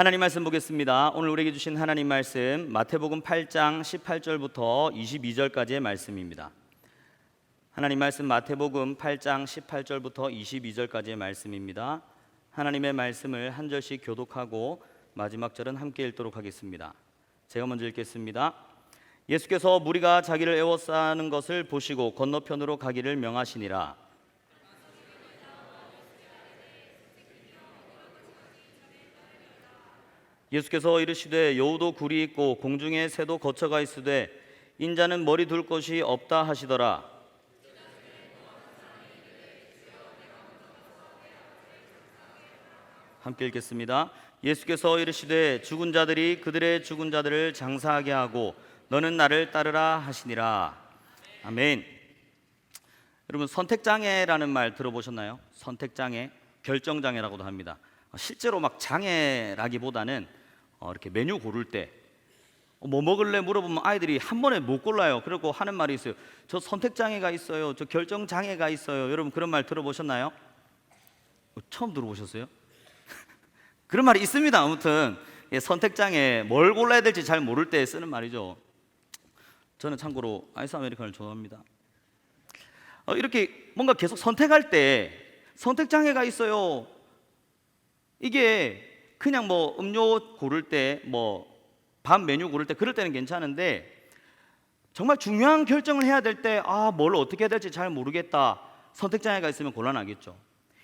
하나님 말씀 보겠습니다. 오늘 우리에게 주신 하나님 말씀 마태복음 8장 18절부터 22절까지의 말씀입니다. 하나님 말씀 마태복음 8장 18절부터 22절까지의 말씀입니다. 하나님의 말씀을 한 절씩 교독하고 마지막 절은 함께 읽도록 하겠습니다. 제가 먼저 읽겠습니다. 예수께서 무리가 자기를 에워싸는 것을 보시고 건너편으로 가기를 명하시니라. 예수께서 이르시되 여우도 굴이 있고 공중에 새도 거처가 있으되 인자는 머리 둘 곳이 없다 하시더라. 함께 읽겠습니다. 예수께서 이르시되 죽은 자들이 그들의 죽은 자들을 장사하게 하고 너는 나를 따르라 하시니라. 아멘. 여러분, 선택장애라는 말 들어보셨나요? 선택장애, 결정장애라고도 합니다. 실제로 막 장애라기보다는 이렇게 메뉴 고를 때 뭐 먹을래 물어보면 아이들이 한 번에 못 골라요. 그리고 하는 말이 있어요. 저 선택장애가 있어요. 저 결정장애가 있어요. 여러분 그런 말 들어보셨나요? 처음 들어보셨어요? 그런 말이 있습니다. 아무튼 선택장애, 뭘 골라야 될지 잘 모를 때 쓰는 말이죠. 저는 참고로 아이스 아메리카노를 좋아합니다. 이렇게 뭔가 계속 선택할 때 선택장애가 있어요. 이게 그냥 뭐 음료 고를 때, 뭐 밥 메뉴 고를 때 그럴 때는 괜찮은데 정말 중요한 결정을 해야 될 때 뭘 어떻게 해야 될지 잘 모르겠다. 선택장애가 있으면 곤란하겠죠.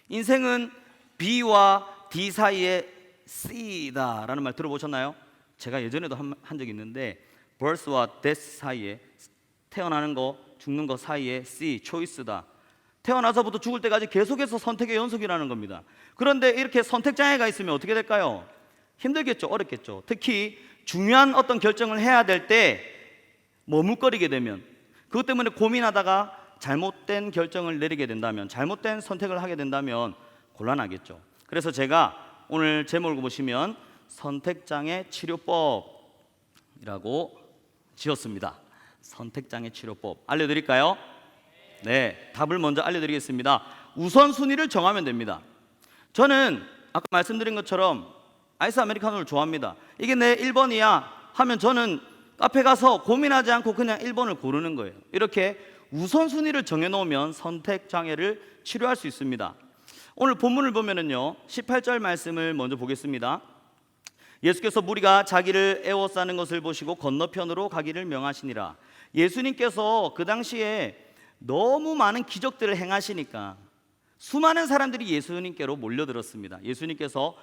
인생은 B와 D 사이에 C다라는 말 들어보셨나요? 제가 예전에도 한 적이 있는데 birth와 death 사이에, 태어나는 거 죽는 거 사이에 C, choice다. 태어나서부터 죽을 때까지 계속해서 선택의 연속이라는 겁니다. 그런데 이렇게 선택장애가 있으면 어떻게 될까요? 힘들겠죠. 어렵겠죠. 특히 중요한 어떤 결정을 해야 될 때 머뭇거리게 되면, 그것 때문에 고민하다가 잘못된 결정을 내리게 된다면, 잘못된 선택을 하게 된다면 곤란하겠죠. 그래서 제가 오늘 제목을 보시면 선택장애 치료법이라고 지었습니다. 선택장애 치료법 알려드릴까요? 네, 답을 먼저 알려드리겠습니다. 우선순위를 정하면 됩니다. 저는 아까 말씀드린 것처럼 아이스 아메리카노를 좋아합니다. 이게 내 1번이야 하면 저는 카페 가서 고민하지 않고 그냥 1번을 고르는 거예요. 이렇게 우선순위를 정해놓으면 선택장애를 치료할 수 있습니다. 오늘 본문을 보면은요, 18절 말씀을 먼저 보겠습니다. 예수께서 무리가 자기를 에워싸는 것을 보시고 건너편으로 가기를 명하시니라. 예수님께서 그 당시에 너무 많은 기적들을 행하시니까 수많은 사람들이 예수님께로 몰려들었습니다. 예수님께서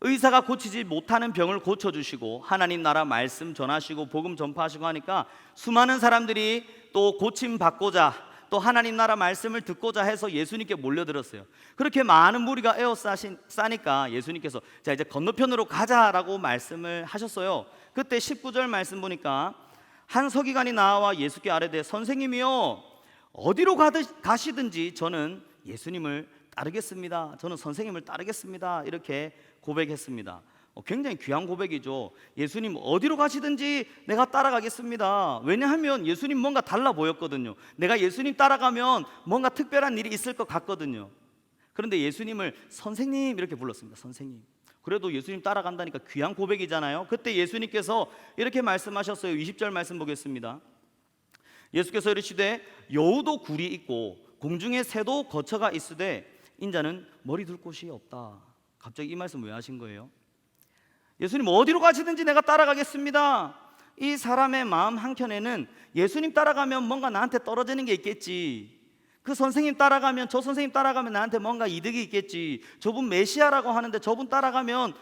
의사가 고치지 못하는 병을 고쳐주시고 하나님 나라 말씀 전하시고 복음 전파하시고 하니까 수많은 사람들이 또 고침받고자, 또 하나님 나라 말씀을 듣고자 해서 예수님께 몰려들었어요. 그렇게 많은 무리가 에워싸니까 예수님께서 자, 이제 건너편으로 가자라고 말씀을 하셨어요. 그때 19절 말씀 보니까 한 서기관이 나와 예수께 아뢰되 선생님이요, 어디로 가시든지 저는 예수님을 따르겠습니다. 저는 선생님을 따르겠습니다. 이렇게 고백했습니다. 굉장히 귀한 고백이죠. 예수님 어디로 가시든지 내가 따라가겠습니다. 왜냐하면 예수님 뭔가 달라 보였거든요. 내가 예수님 따라가면 뭔가 특별한 일이 있을 것 같거든요. 그런데 예수님을 선생님 이렇게 불렀습니다. 선생님. 그래도 예수님 따라간다니까 귀한 고백이잖아요. 그때 예수님께서 이렇게 말씀하셨어요. 20절 말씀 보겠습니다. 예수께서 이르시되 여우도 굴이 있고 공중에 새도 거처가 있으되 인자는 머리 둘 곳이 없다. 갑자기 이 말씀 왜 하신 거예요? 예수님 어디로 가시든지 내가 따라가겠습니다. 이 사람의 마음 한켠에는 예수님 따라가면 뭔가 나한테 떨어지는 게 있겠지, 그 선생님 따라가면, 저 선생님 따라가면 나한테 뭔가 이득이 있겠지, 저분 메시아라고 하는데 저분 따라가면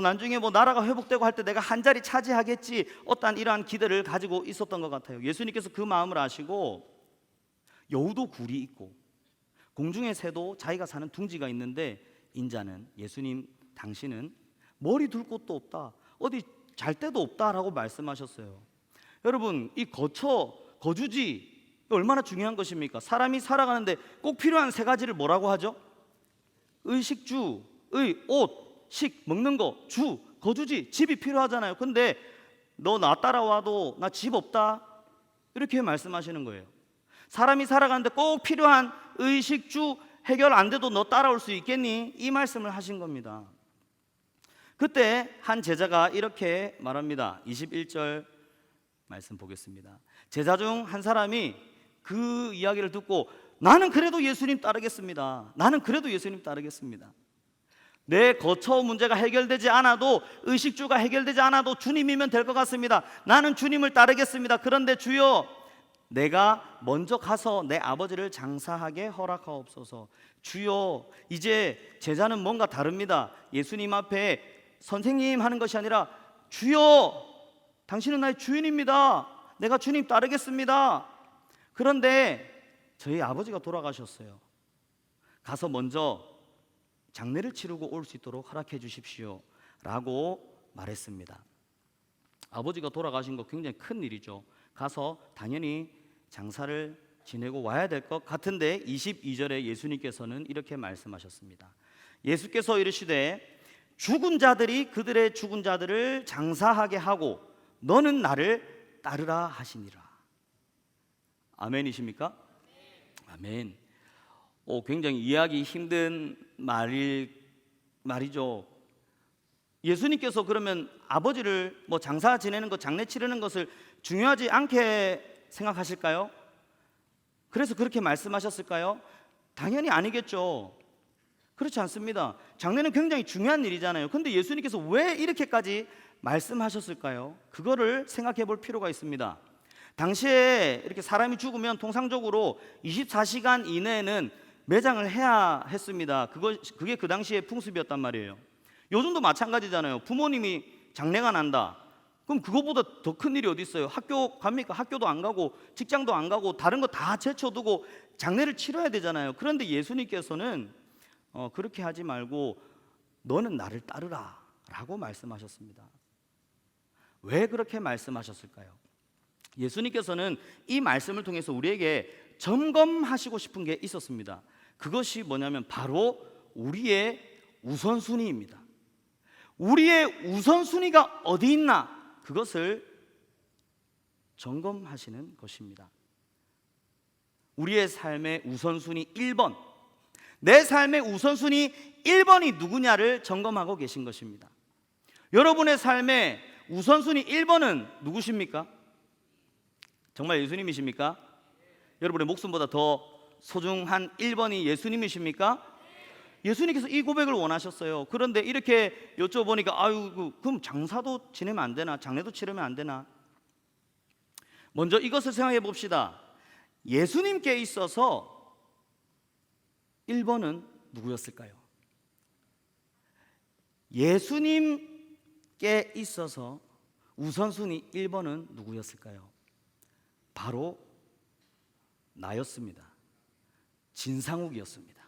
나중에 뭐 나라가 회복되고 할 때 내가 한 자리 차지하겠지, 어떤 이러한 기대를 가지고 있었던 것 같아요. 예수님께서 그 마음을 아시고 여우도 굴이 있고 공중의 새도 자기가 사는 둥지가 있는데 인자는, 예수님 당신은 머리 둘 곳도 없다, 어디 잘 데도 없다라고 말씀하셨어요. 여러분, 이 거주지 얼마나 중요한 것입니까? 사람이 살아가는데 꼭 필요한 세 가지를 뭐라고 하죠? 의식주, 옷, 식, 먹는 거, 주, 거주지, 집이 필요하잖아요. 근데 너 나 따라와도 나 집 없다 이렇게 말씀하시는 거예요. 사람이 살아가는데 꼭 필요한 의식주 해결 안 돼도 너 따라올 수 있겠니? 이 말씀을 하신 겁니다. 그때 한 제자가 이렇게 말합니다. 21절 말씀 보겠습니다. 제자 중 한 사람이 그 이야기를 듣고 나는 그래도 예수님 따르겠습니다. 나는 그래도 예수님 따르겠습니다. 내 거처 문제가 해결되지 않아도, 의식주가 해결되지 않아도 주님이면 될 것 같습니다. 나는 주님을 따르겠습니다. 그런데 주여, 내가 먼저 가서 내 아버지를 장사하게 허락하옵소서. 주여, 이제 제자는 뭔가 다릅니다. 예수님 앞에 선생님 하는 것이 아니라 주여, 당신은 나의 주인입니다. 내가 주님 따르겠습니다. 그런데 저희 아버지가 돌아가셨어요. 가서 먼저 장례를 치르고 올 수 있도록 허락해 주십시오 라고 말했습니다. 아버지가 돌아가신 거 굉장히 큰 일이죠. 가서 당연히 장사를 지내고 와야 될 것 같은데 22절에 예수님께서는 이렇게 말씀하셨습니다. 예수께서 이르시되 죽은 자들이 그들의 죽은 자들을 장사하게 하고 너는 나를 따르라 하시니라. 아멘이십니까? 아멘. 굉장히 이해하기 힘든 말이죠. 예수님께서 그러면 아버지를 장사 지내는 것, 장례 치르는 것을 중요하지 않게 생각하실까요? 그래서 그렇게 말씀하셨을까요? 당연히 아니겠죠. 그렇지 않습니다. 장례는 굉장히 중요한 일이잖아요. 근데 예수님께서 왜 이렇게까지 말씀하셨을까요? 그거를 생각해 볼 필요가 있습니다. 당시에 이렇게 사람이 죽으면 통상적으로 24시간 이내에는 매장을 해야 했습니다. 그게 그 당시의 풍습이었단 말이에요. 요즘도 마찬가지잖아요. 부모님이 장례가 난다. 그럼 그거보다 더 큰 일이 어디 있어요? 학교 갑니까? 학교도 안 가고 직장도 안 가고 다른 거 다 제쳐두고 장례를 치러야 되잖아요. 그런데 예수님께서는 그렇게 하지 말고 너는 나를 따르라 라고 말씀하셨습니다. 왜 그렇게 말씀하셨을까요? 예수님께서는 이 말씀을 통해서 우리에게 점검하시고 싶은 게 있었습니다. 그것이 뭐냐면 바로 우리의 우선순위입니다. 우리의 우선순위가 어디 있나, 그것을 점검하시는 것입니다. 우리의 삶의 우선순위 1번, 내 삶의 우선순위 1번이 누구냐를 점검하고 계신 것입니다. 여러분의 삶의 우선순위 1번은 누구십니까? 정말 예수님이십니까? 여러분의 목숨보다 더 소중한 1번이 예수님이십니까? 예수님께서 이 고백을 원하셨어요. 그런데 이렇게 여쭤보니까 그럼 장사도 지내면 안 되나? 장례도 치르면 안 되나? 먼저 이것을 생각해 봅시다. 예수님께 있어서 1번은 누구였을까요? 예수님께 있어서 우선순위 1번은 누구였을까요? 바로 나였습니다. 진상욱이었습니다.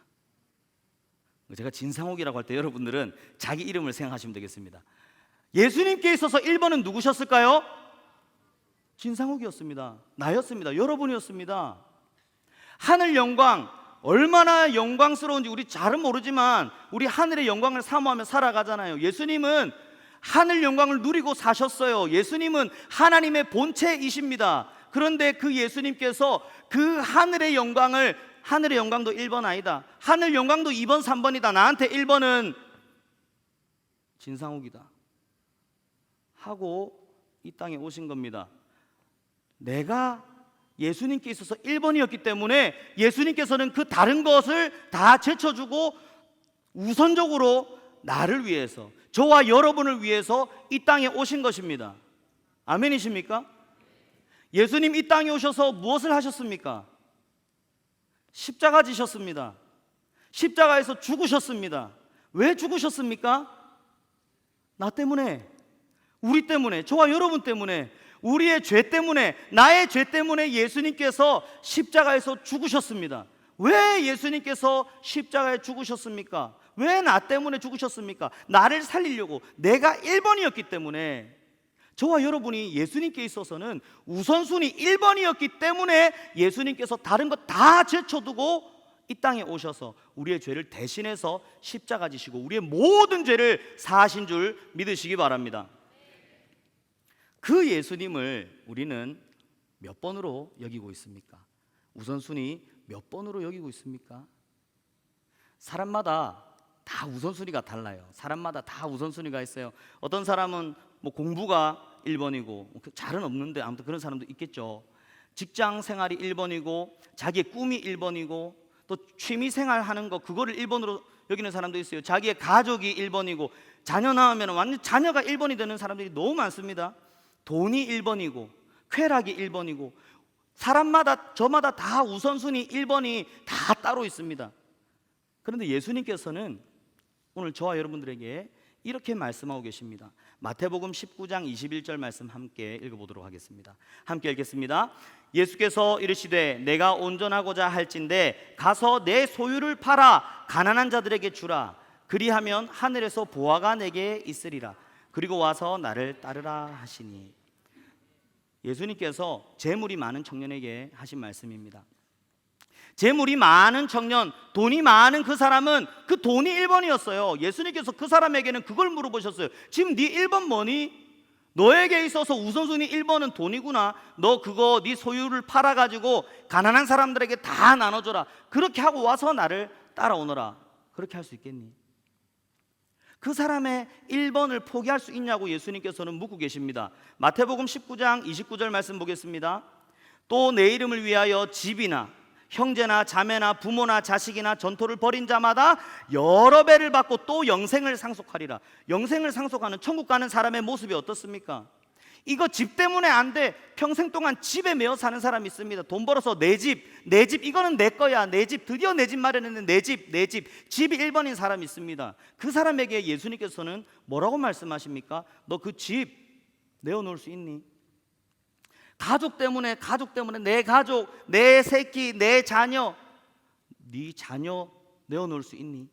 제가 진상욱이라고 할 때 여러분들은 자기 이름을 생각하시면 되겠습니다. 예수님께 있어서 1번은 누구셨을까요? 진상욱이었습니다. 나였습니다. 여러분이었습니다. 하늘 영광, 얼마나 영광스러운지 우리 잘은 모르지만 우리 하늘의 영광을 사모하며 살아가잖아요. 예수님은 하늘 영광을 누리고 사셨어요. 예수님은 하나님의 본체이십니다. 그런데 그 예수님께서 그 하늘의 영광도 1번 아니다, 하늘 영광도 2번, 3번이다, 나한테 1번은 진상욱이다 하고 이 땅에 오신 겁니다. 내가 예수님께 있어서 1번이었기 때문에 예수님께서는 그 다른 것을 다 제쳐주고 우선적으로 나를 위해서, 저와 여러분을 위해서 이 땅에 오신 것입니다. 아멘이십니까? 예수님 이 땅에 오셔서 무엇을 하셨습니까? 십자가 지셨습니다. 십자가에서 죽으셨습니다. 왜 죽으셨습니까? 나 때문에, 우리 때문에, 저와 여러분 때문에, 우리의 죄 때문에, 나의 죄 때문에 예수님께서 십자가에서 죽으셨습니다. 왜 예수님께서 십자가에 죽으셨습니까? 왜 나 때문에 죽으셨습니까? 나를 살리려고. 내가 1번이었기 때문에. 저와 여러분이 예수님께 있어서는 우선순위 1번이었기 때문에 예수님께서 다른 것 다 제쳐두고 이 땅에 오셔서 우리의 죄를 대신해서 십자가 지시고 우리의 모든 죄를 사하신 줄 믿으시기 바랍니다. 그 예수님을 우리는 몇 번으로 여기고 있습니까? 우선순위 몇 번으로 여기고 있습니까? 사람마다 다 우선순위가 달라요. 사람마다 다 우선순위가 있어요. 어떤 사람은 뭐 공부가 1번이고 잘은 없는데 아무튼 그런 사람도 있겠죠. 직장 생활이 1번이고 자기의 꿈이 1번이고 또 취미 생활 하는 거 그거를 1번으로 여기는 사람도 있어요. 자기의 가족이 1번이고 자녀 낳으면 완전 자녀가 1번이 되는 사람들이 너무 많습니다. 돈이 1번이고 쾌락이 1번이고 사람마다 저마다 다 우선순위 1번이 다 따로 있습니다. 그런데 예수님께서는 오늘 저와 여러분들에게 이렇게 말씀하고 계십니다. 마태복음 19장 21절 말씀 함께 읽어보도록 하겠습니다. 함께 읽겠습니다. 예수께서 이르시되 내가 온전하고자 할진대 가서 내 소유를 팔아 가난한 자들에게 주라. 그리하면 하늘에서 보화가 내게 있으리라. 그리고 와서 나를 따르라 하시니. 예수님께서 재물이 많은 청년에게 하신 말씀입니다. 재물이 많은 청년, 돈이 많은 그 사람은 그 돈이 1번이었어요. 예수님께서 그 사람에게는 그걸 물어보셨어요. 지금 네 1번 뭐니? 너에게 있어서 우선순위 1번은 돈이구나. 너 그거 네 소유를 팔아가지고 가난한 사람들에게 다 나눠줘라. 그렇게 하고 와서 나를 따라오너라. 그렇게 할 수 있겠니? 그 사람의 1번을 포기할 수 있냐고 예수님께서는 묻고 계십니다. 마태복음 19장 29절 말씀 보겠습니다. 또 내 이름을 위하여 집이나 형제나 자매나 부모나 자식이나 전토를 벌인 자마다 여러 배를 받고 또 영생을 상속하리라. 영생을 상속하는 천국 가는 사람의 모습이 어떻습니까? 이거 집 때문에 안 돼. 평생 동안 집에 매여 사는 사람이 있습니다. 돈 벌어서 내 집 이거는 내 거야. 내 집 드디어 내 집 마련했는데 내 집 집이 1번인 사람이 있습니다. 그 사람에게 예수님께서는 뭐라고 말씀하십니까? 너 그 집 내어놓을 수 있니? 가족 때문에 내 가족, 내 새끼, 내 자녀, 네 자녀 내어놓을 수 있니?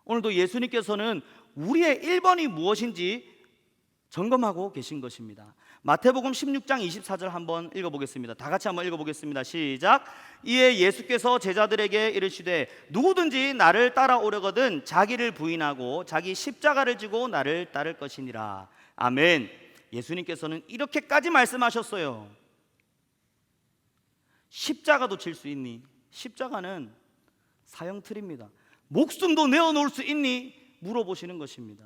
오늘도 예수님께서는 우리의 1번이 무엇인지 점검하고 계신 것입니다. 마태복음 16장 24절 한번 읽어보겠습니다. 다 같이 한번 읽어보겠습니다. 시작. 이에 예수께서 제자들에게 이르시되 누구든지 나를 따라오려거든 자기를 부인하고 자기 십자가를 지고 나를 따를 것이니라. 아멘. 예수님께서는 이렇게까지 말씀하셨어요. 십자가도 질 수 있니? 십자가는 사형틀입니다. 목숨도 내어놓을 수 있니? 물어보시는 것입니다.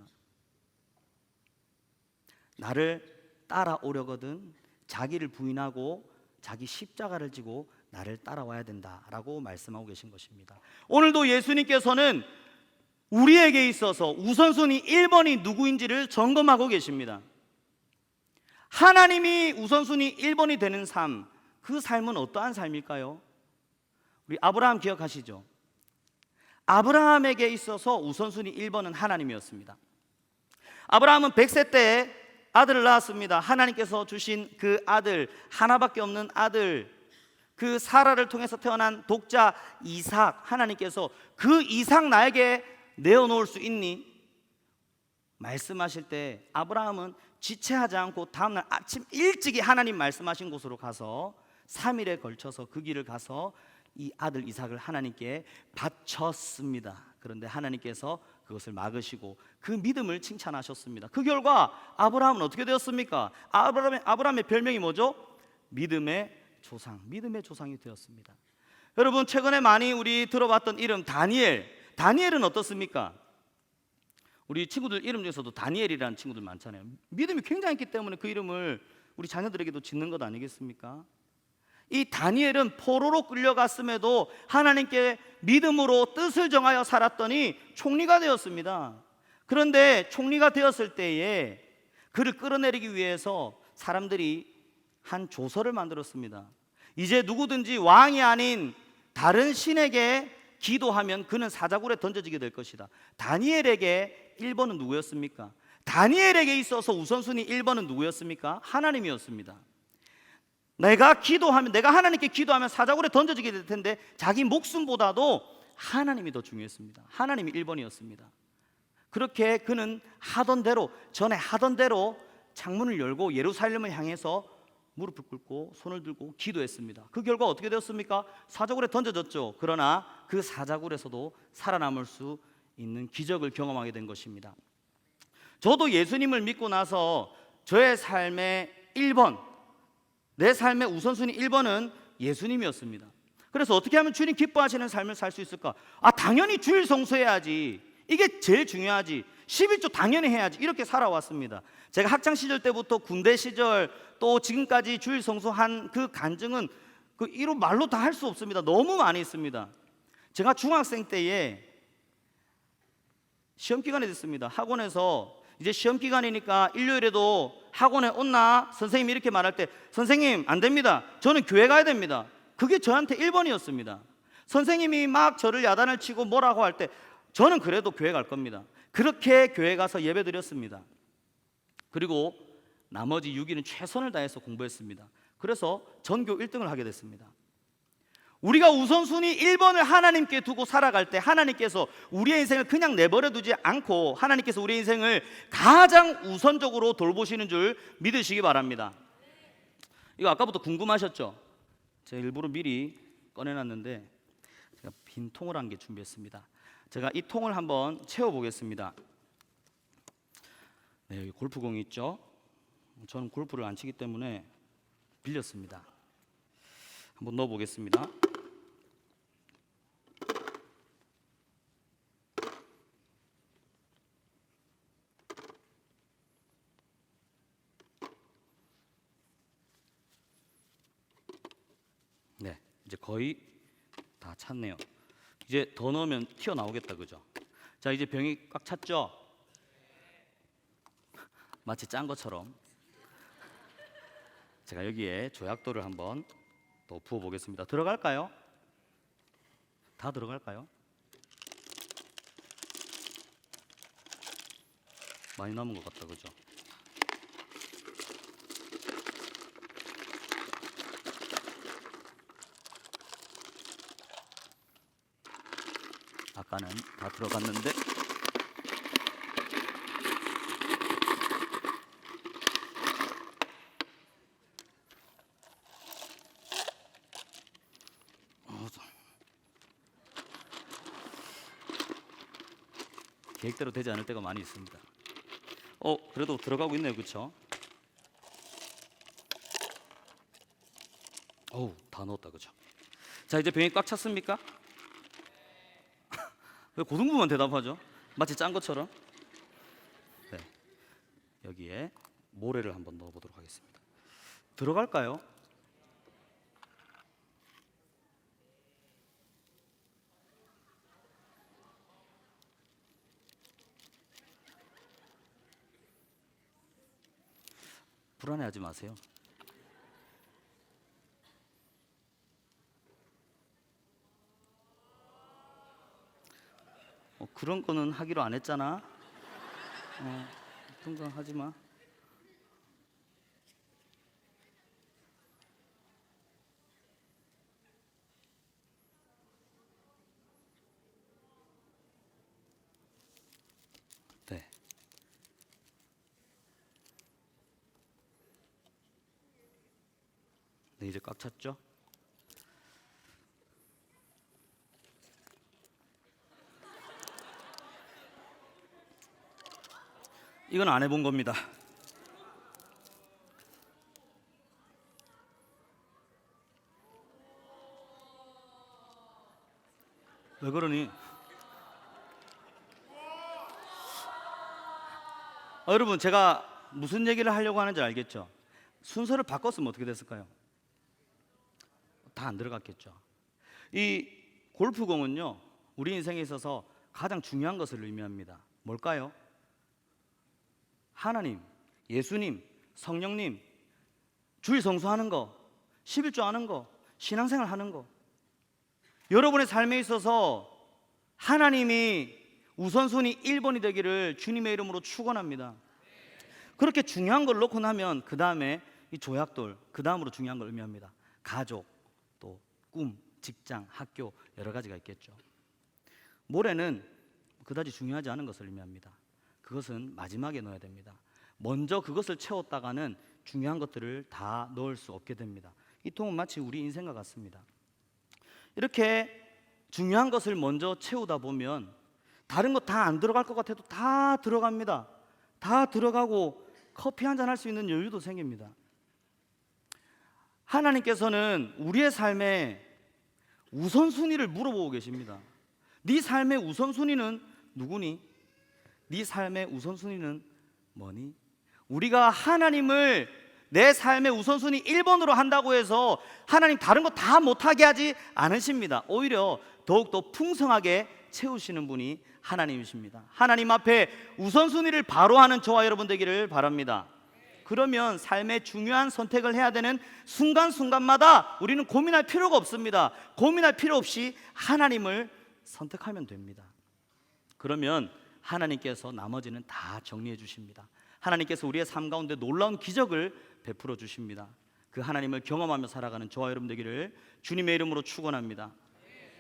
나를 따라오려거든 자기를 부인하고 자기 십자가를 지고 나를 따라와야 된다라고 말씀하고 계신 것입니다. 오늘도 예수님께서는 우리에게 있어서 우선순위 1번이 누구인지를 점검하고 계십니다. 하나님이 우선순위 1번이 되는 삶, 그 삶은 어떠한 삶일까요? 우리 아브라함 기억하시죠? 아브라함에게 있어서 우선순위 1번은 하나님이었습니다. 아브라함은 100세 때에 아들을 낳았습니다. 하나님께서 주신 그 아들, 하나밖에 없는 아들, 그 사라를 통해서 태어난 독자 이삭, 하나님께서 그 이삭 나에게 내어놓을 수 있니? 말씀하실 때 아브라함은 지체하지 않고 다음날 아침 일찍이 하나님 말씀하신 곳으로 가서 3일에 걸쳐서 그 길을 가서 이 아들 이삭을 하나님께 바쳤습니다. 그런데 하나님께서 그것을 막으시고 그 믿음을 칭찬하셨습니다. 그 결과 아브라함은 어떻게 되었습니까? 아브라함의 별명이 뭐죠? 믿음의 조상, 믿음의 조상이 되었습니다. 여러분 최근에 많이 우리 들어봤던 이름 다니엘은 어떻습니까? 우리 친구들 이름 중에서도 다니엘이라는 친구들 많잖아요. 믿음이 굉장히 있기 때문에 그 이름을 우리 자녀들에게도 짓는 것 아니겠습니까? 이 다니엘은 포로로 끌려갔음에도 하나님께 믿음으로 뜻을 정하여 살았더니 총리가 되었습니다. 그런데 총리가 되었을 때에 그를 끌어내리기 위해서 사람들이 한 조서를 만들었습니다. 이제 누구든지 왕이 아닌 다른 신에게 기도하면 그는 사자굴에 던져지게 될 것이다. 다니엘에게 1번은 누구였습니까? 다니엘에게 있어서 우선순위 1번은 누구였습니까? 하나님이었습니다. 내가 하나님께 기도하면 사자굴에 던져지게 될 텐데 자기 목숨보다도 하나님이 더 중요했습니다. 하나님이 1번이었습니다. 그렇게 그는 전에 하던 대로 창문을 열고 예루살렘을 향해서 무릎을 꿇고 손을 들고 기도했습니다. 그 결과 어떻게 되었습니까? 사자굴에 던져졌죠. 그러나 그 사자굴에서도 살아남을 수 있는 기적을 경험하게 된 것입니다. 저도 예수님을 믿고 나서 저의 삶의 1번, 내 삶의 우선순위 1번은 예수님이었습니다. 그래서 어떻게 하면 주님 기뻐하시는 삶을 살 수 있을까? 당연히 주일 성수해야지. 이게 제일 중요하지. 11조 당연히 해야지. 이렇게 살아왔습니다. 제가 학창 시절 때부터 군대 시절 또 지금까지 주일 성수한 그 간증은 그 이로 말로 다 할 수 없습니다. 너무 많이 있습니다. 제가 중학생 때에 시험 기간이 됐습니다. 학원에서 이제 시험 기간이니까 일요일에도 학원에 온나? 선생님이 이렇게 말할 때 선생님 안 됩니다. 저는 교회 가야 됩니다. 그게 저한테 1번이었습니다. 선생님이 막 저를 야단을 치고 뭐라고 할 때 저는 그래도 교회 갈 겁니다. 그렇게 교회 가서 예배 드렸습니다. 그리고 나머지 6일은 최선을 다해서 공부했습니다. 그래서 전교 1등을 하게 됐습니다. 우리가 우선순위 1번을 하나님께 두고 살아갈 때 하나님께서 우리의 인생을 그냥 내버려 두지 않고 하나님께서 우리의 인생을 가장 우선적으로 돌보시는 줄 믿으시기 바랍니다. 이거 아까부터 궁금하셨죠? 제가 일부러 미리 꺼내놨는데 제가 빈 통을 한 개 준비했습니다. 제가 이 통을 한번 채워보겠습니다. 네, 여기 골프공이 있죠? 저는 골프를 안 치기 때문에 빌렸습니다. 한번 넣어보겠습니다. 네, 이제 거의 다 찼네요. 이제 더 넣으면 튀어나오겠다, 그죠? 자, 이제 병이 꽉 찼죠? 마치 짠 것처럼 제가 여기에 조약돌을 한번 또 부어보겠습니다. 들어갈까요? 다 들어갈까요? 많이 남은 것 같다, 그죠? 아까는 다 들어갔는데 계획대로 되지 않을 때가 많이 있습니다. 그래도 들어가고 있네요, 그렇죠? 다 넣었다, 그죠? 자, 이제 병이 꽉 찼습니까? 왜 고등부만 대답하죠? 마치 짠 것처럼. 네, 여기에 모래를 한번 넣어보도록 하겠습니다. 들어갈까요? 불안해하지 마세요. 그런 거는 하기로 안 했잖아. 그런 거 하지 마. 네. 네, 이제 꽉 찼죠? 이건 안 해본 겁니다. 왜 그러니? 여러분, 제가 무슨 얘기를 하려고 하는지 알겠죠? 순서를 바꿨으면 어떻게 됐을까요? 다 안 들어갔겠죠. 이 골프공은요, 우리 인생에 있어서 가장 중요한 것을 의미합니다. 뭘까요? 하나님, 예수님, 성령님, 주일 성수하는 거, 11조 하는 거, 신앙생활 하는 거. 여러분의 삶에 있어서 하나님이 우선순위 1번이 되기를 주님의 이름으로 축원합니다. 그렇게 중요한 걸 놓고 나면 그 다음에 이 조약돌, 그 다음으로 중요한 걸 의미합니다. 가족, 또 꿈, 직장, 학교 여러 가지가 있겠죠. 모래는 그다지 중요하지 않은 것을 의미합니다. 그것은 마지막에 넣어야 됩니다. 먼저 그것을 채웠다가는 중요한 것들을 다 넣을 수 없게 됩니다. 이 통은 마치 우리 인생과 같습니다. 이렇게 중요한 것을 먼저 채우다 보면 다른 거 다 안 들어갈 것 같아도 다 들어갑니다. 다 들어가고 커피 한잔 할 수 있는 여유도 생깁니다. 하나님께서는 우리의 삶에 우선순위를 물어보고 계십니다. 네 삶의 우선순위는 누구니? 네 삶의 우선순위는 뭐니? 우리가 하나님을 내 삶의 우선순위 1번으로 한다고 해서 하나님 다른 거 다 못하게 하지 않으십니다. 오히려 더욱더 풍성하게 채우시는 분이 하나님이십니다. 하나님 앞에 우선순위를 바로 하는 저와 여러분 되기를 바랍니다. 그러면 삶의 중요한 선택을 해야 되는 순간순간마다 우리는 고민할 필요가 없습니다. 고민할 필요 없이 하나님을 선택하면 됩니다. 그러면 하나님께서 나머지는 다 정리해 주십니다. 하나님께서 우리의 삶 가운데 놀라운 기적을 베풀어 주십니다. 그 하나님을 경험하며 살아가는 저와 여러분 되기를 주님의 이름으로 축원합니다.